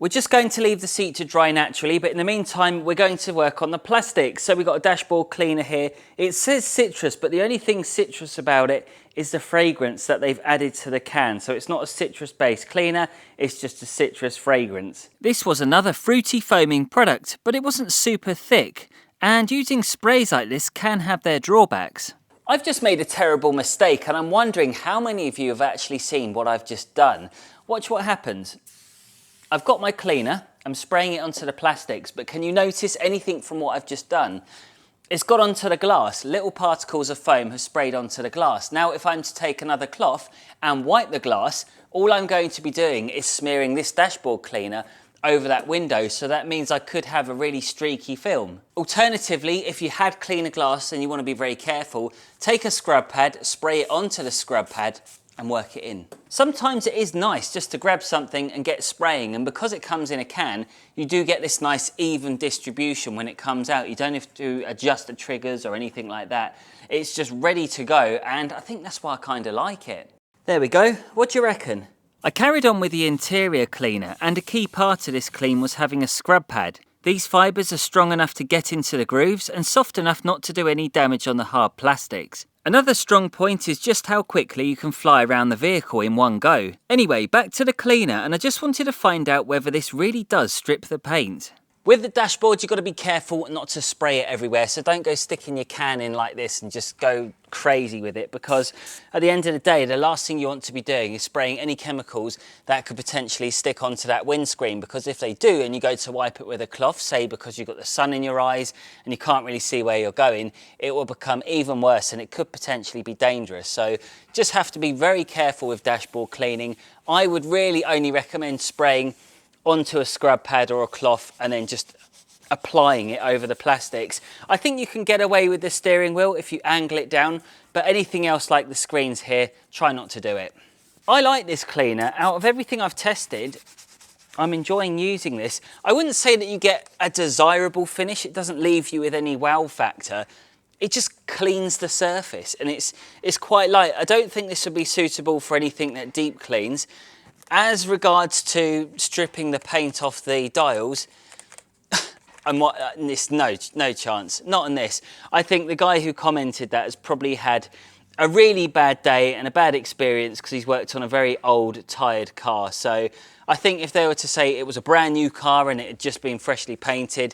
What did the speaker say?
We're just going to leave the seat to dry naturally, but in the meantime, we're going to work on the plastic. So we've got a dashboard cleaner here. It says citrus, but the only thing citrus about it is the fragrance that they've added to the can. So it's not a citrus-based cleaner, it's just a citrus fragrance. This was another fruity foaming product, but it wasn't super thick. And using sprays like this can have their drawbacks. I've just made a terrible mistake, and I'm wondering how many of you have actually seen what I've just done. Watch what happens. I've got my cleaner, I'm spraying it onto the plastics, but can you notice anything from what I've just done? It's got onto the glass. Little particles of foam have sprayed onto the glass. Now, if I'm to take another cloth and wipe the glass, all I'm going to be doing is smearing this dashboard cleaner over that window, so that means I could have a really streaky film. Alternatively, if you had cleaner glass and you want to be very careful, take a scrub pad, spray it onto the scrub pad and work it in. Sometimes it is nice just to grab something and get spraying, and because it comes in a can, you do get this nice even distribution when it comes out. You don't have to adjust the triggers or anything like that. It's just ready to go, and I think that's why I kind of like it. There we go. What do you reckon? I carried on with the interior cleaner, and a key part of this clean was having a scrub pad. These fibres are strong enough to get into the grooves and soft enough not to do any damage on the hard plastics. Another strong point is just how quickly you can fly around the vehicle in one go. Anyway, back to the cleaner, and I just wanted to find out whether this really does strip the paint. With the dashboard, you've got to be careful not to spray it everywhere, so don't go sticking your can in like this and just go crazy with it, because at the end of the day, the last thing you want to be doing is spraying any chemicals that could potentially stick onto that windscreen, because if they do and you go to wipe it with a cloth, say because you've got the sun in your eyes and you can't really see where you're going, it will become even worse and it could potentially be dangerous. So just have to be very careful with dashboard cleaning. I would really only recommend spraying onto a scrub pad or a cloth and then just applying it over the plastics. I think you can get away with the steering wheel if you angle it down, but anything else like the screens here, try not to do it. I like this cleaner. Out of everything I've tested, I'm enjoying using this. I wouldn't say that you get a desirable finish. It doesn't leave you with any wow factor. It just cleans the surface, and it's quite light. I don't think this would be suitable for anything that deep cleans. As regards to stripping the paint off the dials, no chance, not on this. I think the guy who commented that has probably had a really bad day and a bad experience because he's worked on a very old, tired car. So I think if they were to say it was a brand new car and it had just been freshly painted,